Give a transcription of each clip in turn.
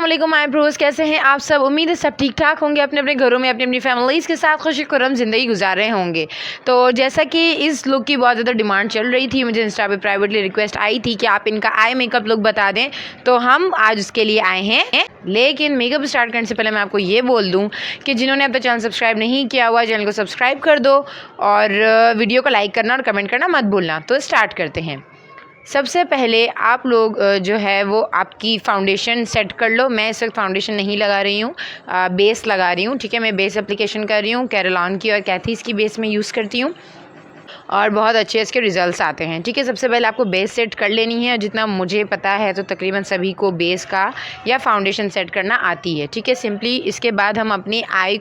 अस्सलाम my Bros, कैसे हैं आप सब। उम्मीद है सब ठीक ठाक होंगे, अपने अपने घरों में अपनी अपनी फैमिलीज़ के साथ खुशी खुर्रम ज़िंदगी गुजार रहे होंगे। तो जैसा कि इस लुक की बहुत ज़्यादा डिमांड चल रही थी, मुझे इंस्टा पे प्राइवेटली रिक्वेस्ट आई थी कि आप इनका आई मेकअप लुक बता दें, तो हम आज उसके लिए आए हैं। लेकिन मेकअप स्टार्ट करने से पहले मैं आपको ये बोल दूँ कि जिन्होंने अब तक चैनल सब्सक्राइब नहीं किया हुआ, चैनल को सब्सक्राइब कर दो और वीडियो को लाइक करना और कमेंट करना मत भूलना। तो स्टार्ट करते हैं। सबसे पहले आप लोग जो है वो आपकी फाउंडेशन सेट कर लो। मैं इस वक्त फाउंडेशन नहीं लगा रही हूँ, बेस लगा रही हूँ। ठीक है, मैं बेस एप्लीकेशन कर रही हूँ, कैरोलॉन की और कैथीस की बेस में यूज़ करती हूँ और बहुत अच्छे इसके रिजल्ट्स आते हैं। ठीक है, सबसे पहले आपको बेस सेट कर लेनी है। जितना मुझे पता है तो तकरीबन सभी को बेस का या फाउंडेशन सेट करना आती है। ठीक है, सिंपली इसके बाद हम अपनी आई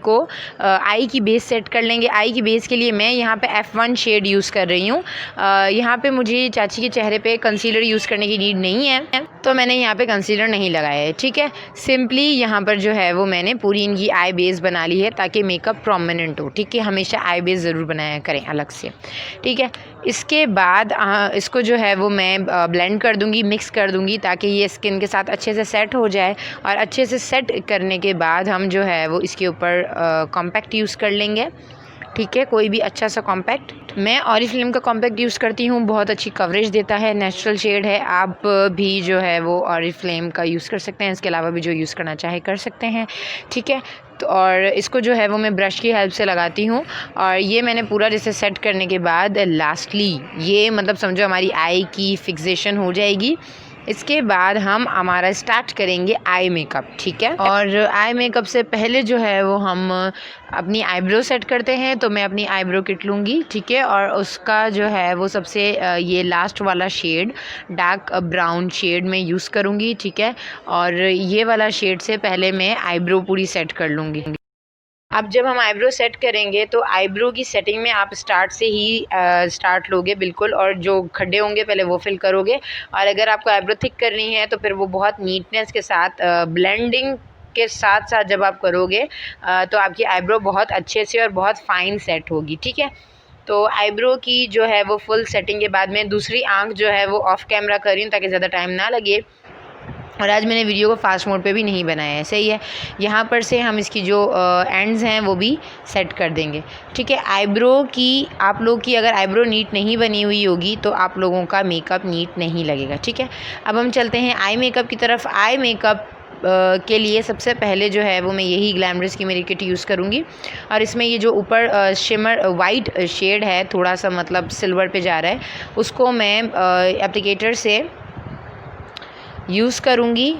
की बेस सेट कर लेंगे। आई की बेस के लिए मैं यहाँ पे F1 शेड यूज़ कर रही हूँ। यहाँ पे मुझे चाची के चेहरे पे कंसीलर यूज़ करने की नीड नहीं है, तो मैंने यहाँ पे कंसीलर नहीं लगाया है। ठीक है, सिंपली यहाँ पर जो है वो मैंने पूरी इनकी आई बेस बना ली है ताकि मेकअप प्रोमिनेंट हो। ठीक है, हमेशा आई बेस ज़रूर बनाया करें अलग से। ठीक है, इसके बाद इसको जो है वो मैं ब्लेंड कर दूंगी, मिक्स कर दूंगी ताकि ये स्किन के साथ अच्छे से सेट हो जाए। और अच्छे से सेट करने के बाद हम जो है वो इसके ऊपर कॉम्पैक्ट यूज़ कर लेंगे। ठीक है, कोई भी अच्छा सा कॉम्पैक्ट। मैं ऑरिफ्लेम का कॉम्पैक्ट यूज़ करती हूँ, बहुत अच्छी कवरेज देता है, नेचुरल शेड है। आप भी जो है वो ऑरिफ्लेम का यूज़ कर सकते हैं, इसके अलावा भी जो यूज़ करना चाहे कर सकते हैं। ठीक है, तो और इसको जो है वो मैं ब्रश की हेल्प से लगाती हूँ। और ये मैंने पूरा जैसे सेट करने के बाद लास्टली ये मतलब समझो हमारी आई की फिक्सेशन हो जाएगी। इसके बाद हम हमारा स्टार्ट करेंगे आई मेकअप। ठीक है, और आई मेकअप से पहले जो है वो हम अपनी आईब्रो सेट करते हैं। तो मैं अपनी आईब्रो किट लूँगी। ठीक है, और उसका जो है वो सबसे ये लास्ट वाला शेड डार्क ब्राउन शेड में यूज़ करूँगी। ठीक है, और ये वाला शेड से पहले मैं आईब्रो पूरी सेट कर लूँगी। अब जब हम आईब्रो सेट करेंगे तो आईब्रो की सेटिंग में आप स्टार्ट से ही स्टार्ट लोगे बिल्कुल, और जो खड्डे होंगे पहले वो फिल करोगे। और अगर आपको आईब्रो थिक करनी है तो फिर वो बहुत नीटनेस के साथ ब्लेंडिंग के साथ साथ जब आप करोगे तो आपकी आईब्रो बहुत अच्छे से और बहुत फाइन सेट होगी। ठीक है, तो आईब्रो की जो है वो फुल सेटिंग के बाद मैं दूसरी आंख जो है वो ऑफ कैमरा कर रही हूँ ताकि ज़्यादा टाइम ना लगे। और आज मैंने वीडियो को फास्ट मोड पे भी नहीं बनाया है, सही है। यहाँ पर से हम इसकी जो एंड्स हैं वो भी सेट कर देंगे। ठीक है, आईब्रो की आप लोग की अगर आईब्रो नीट नहीं बनी हुई होगी तो आप लोगों का मेकअप नीट नहीं लगेगा। ठीक है, अब हम चलते हैं आई मेकअप की तरफ। आई मेकअप के लिए सबसे पहले जो है वो मैं यही ग्लैमरस की मेरी किट यूज़ करूँगी। और इसमें ये जो ऊपर शिमर वाइट शेड है, थोड़ा सा मतलब सिल्वर पे जा रहा है, उसको मैं एप्लीकेटर से यूज़ करूँगी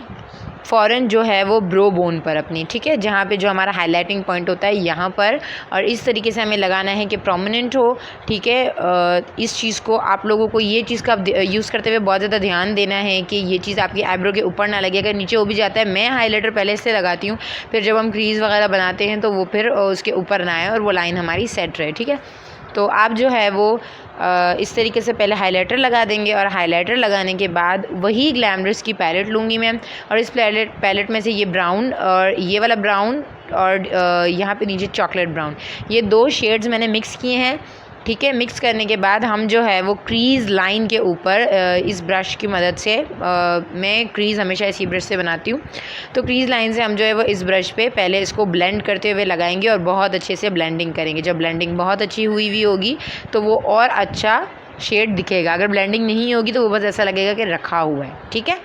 फ़ौरन जो है वो ब्रो बोन पर अपनी। ठीक है, जहाँ पे जो हमारा हाइलाइटिंग पॉइंट होता है यहाँ पर, और इस तरीके से हमें लगाना है कि प्रोमिनेंट हो। ठीक है, इस चीज़ को आप लोगों को ये चीज़ का यूज़ करते हुए बहुत ज़्यादा ध्यान देना है कि ये चीज़ आपकी आईब्रो के ऊपर ना लगे। अगर नीचे हो भी जाता है, मैं हाईलाइटर पहले से लगाती हूँ, फिर जब हम क्रीज़ वगैरह बनाते हैं तो वो फिर उसके ऊपर ना आए और वो लाइन हमारी सेट रहे। ठीक है, तो आप जो है वो इस तरीके से पहले हाइलाइटर लगा देंगे और हाइलाइटर लगाने के बाद वही ग्लैमरस की पैलेट लूँगी मैं। और इस पैलेट में से ये ब्राउन और ये वाला ब्राउन और यहाँ पे नीचे चॉकलेट ब्राउन, ये दो शेड्स मैंने मिक्स किए हैं। ठीक है, मिक्स करने के बाद हम जो है वो क्रीज़ लाइन के ऊपर इस ब्रश की मदद से मैं क्रीज़ हमेशा इसी ब्रश से बनाती हूँ, तो क्रीज़ लाइन से हम जो है वो इस ब्रश पे पहले इसको ब्लेंड करते हुए लगाएंगे और बहुत अच्छे से ब्लेंडिंग करेंगे। जब ब्लेंडिंग बहुत अच्छी हुई होगी तो वो और अच्छा शेड दिखेगा। अगर ब्लेंडिंग नहीं होगी तो वो बस ऐसा लगेगा कि रखा हुआ है। ठीक है,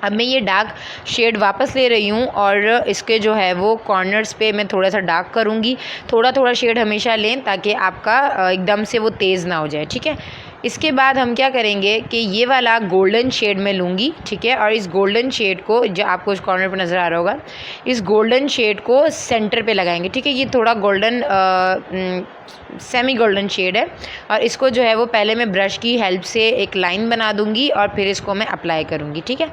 अब मैं ये डार्क शेड वापस ले रही हूँ और इसके जो है वो कॉर्नर्स पे मैं थोड़ा सा डार्क करूँगी। थोड़ा थोड़ा शेड हमेशा लें ताकि आपका एकदम से वो तेज़ ना हो जाए। ठीक है, इसके बाद हम क्या करेंगे कि ये वाला गोल्डन शेड में लूँगी। ठीक है, और इस गोल्डन शेड को जो आपको इस कॉर्नर पे नज़र आ रहा होगा, इस गोल्डन शेड को सेंटर पे लगाएंगे। ठीक है, ये थोड़ा गोल्डन सेमी गोल्डन शेड है और इसको जो है वो पहले मैं ब्रश की हेल्प से एक लाइन बना दूँगी और फिर इसको मैं अप्लाई करूँगी। ठीक है,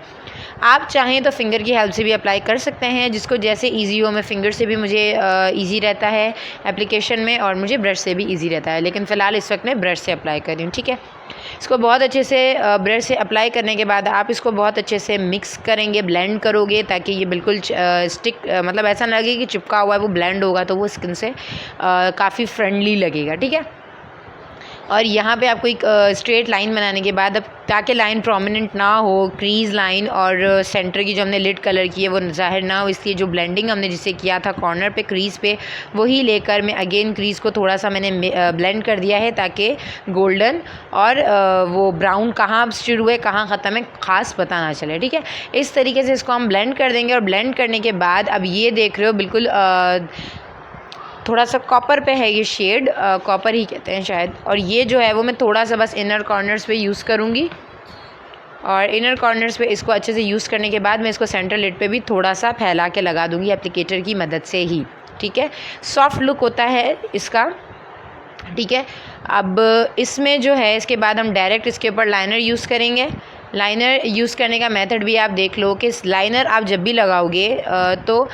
आप चाहें तो फिंगर की हेल्प से भी अप्लाई कर सकते हैं, जिसको जैसे इजी हो। मैं फिंगर से भी मुझे इजी रहता है एप्लीकेशन में और मुझे ब्रश से भी इजी रहता है, लेकिन फ़िलहाल इस वक्त मैं ब्रश से अप्लाई कर रही हूँ। ठीक है, इसको बहुत अच्छे से ब्रश से अप्लाई करने के बाद आप इसको बहुत अच्छे से मिक्स करेंगे, ब्लेंड करोगे ताकि ये बिल्कुल स्टिक मतलब ऐसा ना लगे कि चिपका हुआ है, वो ब्लेंड होगा तो वो स्किन से काफ़ी फ्रेंडली लगेगा। ठीक है, और यहाँ पे आपको एक स्ट्रेट लाइन बनाने के बाद, अब ताकि लाइन प्रोमिनेंट ना हो, क्रीज लाइन और सेंटर की जो हमने लिड कलर की है वो ज़ाहिर ना हो, इसलिए जो ब्लेंडिंग हमने जिसे किया था कॉर्नर पे क्रीज़ पे, वही लेकर मैं अगेन क्रीज़ को थोड़ा सा मैंने ब्लेंड कर दिया है ताकि गोल्डन और वो ब्राउन कहाँ शुरू है कहाँ ख़त्म है ख़ास पता ना चले। ठीक है, इस तरीके से इसको हम ब्लेंड कर देंगे। और ब्लेंड करने के बाद अब ये देख रहे हो बिल्कुल थोड़ा सा कॉपर पे है ये शेड, कॉपर ही कहते हैं शायद। और ये जो है वो मैं थोड़ा सा बस इनर कॉर्नर्स पे यूज़ करूँगी, और इनर कॉर्नर्स पे इसको अच्छे से यूज़ करने के बाद मैं इसको सेंटर लिड पे भी थोड़ा सा फैला के लगा दूँगी एप्लीकेटर की मदद से ही। ठीक है, सॉफ्ट लुक होता है इसका। ठीक है, अब इसमें जो है इसके बाद हम डायरेक्ट इसके ऊपर लाइनर यूज़ करेंगे। लाइनर यूज़ करने का मेथड भी आप देख लो कि लाइनर आप जब भी लगाओगे तो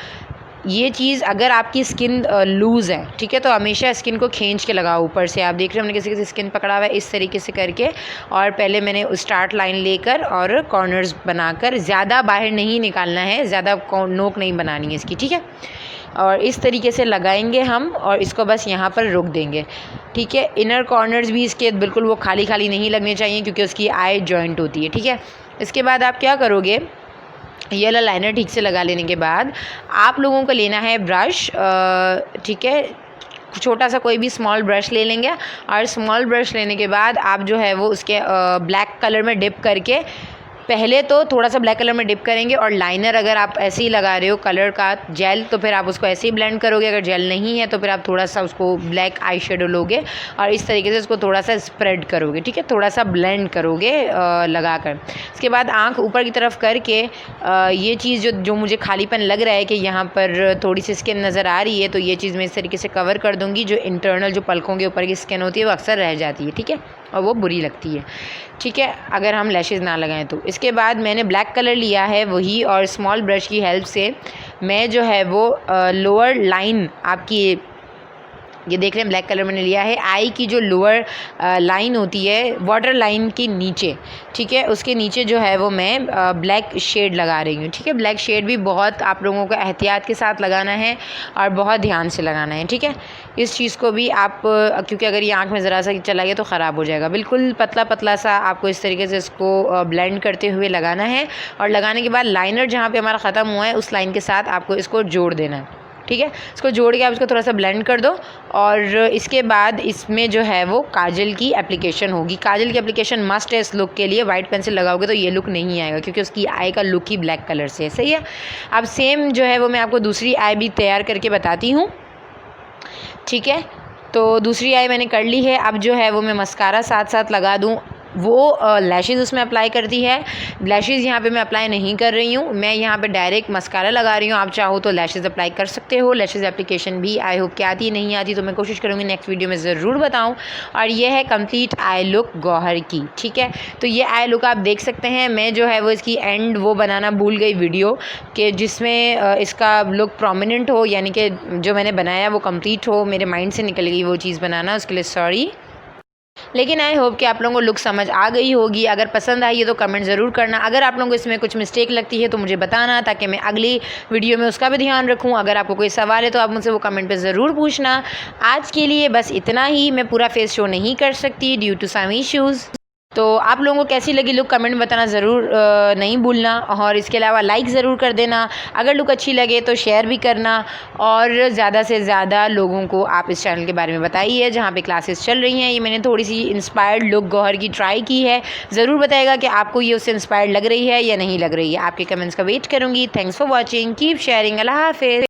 ये चीज़ अगर आपकी स्किन लूज़ है, ठीक है, तो हमेशा स्किन को खींच के लगाओ ऊपर से। आप देख रहे हो हमने किसी स्किन पकड़ा हुआ है इस तरीके से करके, और पहले मैंने स्टार्ट लाइन लेकर और कॉर्नर्स बनाकर, ज़्यादा बाहर नहीं निकालना है, ज़्यादा नोक नहीं बनानी है इसकी। ठीक है, और इस तरीके से लगाएंगे हम और इसको बस यहाँ पर रोक देंगे। ठीक है, इनर कॉर्नर्स भी इसके बिल्कुल वो खाली खाली नहीं लगने चाहिए क्योंकि उसकी आई जॉइंट होती है। ठीक है, इसके बाद आप क्या करोगे, ये वाला लाइनर ठीक से लगा लेने के बाद आप लोगों को लेना है ब्रश। ठीक है, छोटा सा कोई भी स्मॉल ब्रश ले लेंगे, और स्मॉल ब्रश लेने के बाद आप जो है वो उसके ब्लैक कलर में डिप करके, पहले तो थोड़ा सा ब्लैक कलर में डिप करेंगे, और लाइनर अगर आप ऐसे ही लगा रहे हो कलर का जेल तो फिर आप उसको ऐसे ही ब्लेंड करोगे। अगर जेल नहीं है तो फिर आप थोड़ा सा उसको ब्लैक आई शेडो लोगे और इस तरीके से उसको थोड़ा सा स्प्रेड करोगे। ठीक है, थोड़ा सा ब्लेंड करोगे लगाकर। इसके बाद आँख ऊपर की तरफ करके ये चीज़ जो मुझे खालीपन लग रहा है कि यहाँ पर थोड़ी सी स्किन नज़र आ रही है, तो ये चीज़ मैं इस तरीके से कवर कर दूँगी। जो इंटरनल जो पलकों के ऊपर की स्किन होती है वो अक्सर रह जाती है। ठीक है, और वो बुरी लगती है। ठीक है, अगर हम लैशेज़ ना लगाएं तो। इसके बाद मैंने ब्लैक कलर लिया है वही, और स्मॉल ब्रश की हेल्प से मैं जो है वो लोअर लाइन आपकी, ये देख रहे हैं ब्लैक कलर मैंने लिया है, आई की जो लोअर लाइन होती है वाटर लाइन के नीचे, ठीक है, उसके नीचे जो है वो मैं ब्लैक शेड लगा रही हूँ। ठीक है, ब्लैक शेड भी बहुत आप लोगों को एहतियात के साथ लगाना है और बहुत ध्यान से लगाना है। ठीक है, इस चीज़ को भी आप क्योंकि अगर ये आँख में ज़रा सा चला गया तो ख़राब हो जाएगा। बिल्कुल पतला पतला सा आपको इस तरीके से इसको ब्लेंड करते हुए लगाना है, और लगाने के बाद लाइनर जहाँ पे हमारा ख़त्म हुआ है उस लाइन के साथ आपको इसको जोड़ देना है। ठीक है, इसको जोड़ के आप इसको थोड़ा सा ब्लेंड कर दो, और इसके बाद इसमें जो है वो काजल की एप्लीकेशन होगी। काजल की एप्लीकेशन मस्ट है इस लुक के लिए। वाइट पेंसिल लगाओगे तो ये लुक नहीं आएगा क्योंकि उसकी आई का लुक ही ब्लैक कलर से है। सही है, अब सेम जो है वो मैं आपको दूसरी आई भी तैयार करके बताती हूँ। ठीक है, तो दूसरी आई मैंने कर ली है। अब जो है वो मैं मस्कारा साथ साथ लगा दूँ, वो लैशेज़ उसमें अप्लाई करती है। लैशेज़ यहाँ पे मैं अप्लाई नहीं कर रही हूँ, मैं यहाँ पे डायरेक्ट मस्कारा लगा रही हूँ। आप चाहो तो लैशेज़ अप्लाई कर सकते हो। लैशेज़ एप्लीकेशन भी आई होप कि आती नहीं आती तो मैं कोशिश करूँगी नेक्स्ट वीडियो में ज़रूर बताऊँ। और ये है कंप्लीट आई लुक गौहर की। ठीक है, तो ये आई लुक आप देख सकते हैं। मैं जो है वो इसकी एंड वो बनाना भूल गई वीडियो के जिसमें इसका लुक प्रोमिनेंट हो, यानी कि जो मैंने बनाया वो कंप्लीट हो। मेरे माइंड से निकल गई वो चीज़ बनाना, उसके लिए सॉरी। लेकिन आई होप कि आप लोगों को लुक समझ आ गई होगी। अगर पसंद आई है तो कमेंट ज़रूर करना। अगर आप लोगों को इसमें कुछ मिस्टेक लगती है तो मुझे बताना, ताकि मैं अगली वीडियो में उसका भी ध्यान रखूं। अगर आपको कोई सवाल है तो आप मुझसे वो कमेंट पे ज़रूर पूछना। आज के लिए बस इतना ही। मैं पूरा फेस शो नहीं कर सकती ड्यू टू सम इश्यूज़। तो आप लोगों को कैसी लगी लुक कमेंट बताना ज़रूर नहीं भूलना, और इसके अलावा लाइक ज़रूर कर देना। अगर लुक अच्छी लगे तो शेयर भी करना, और ज़्यादा से ज़्यादा लोगों को आप इस चैनल के बारे में बताइए जहाँ पे क्लासेस चल रही हैं। ये मैंने थोड़ी सी इंस्पायर्ड लुक गौहर की ट्राई की है। ज़रूर बताइएगा कि आपको ये उससे इंस्पायर्ड लग रही है या नहीं लग रही है। आपके कमेंट्स का वेट करूँगी। Thanks for watching, keep sharing. अल्लाह हाफ़िज़।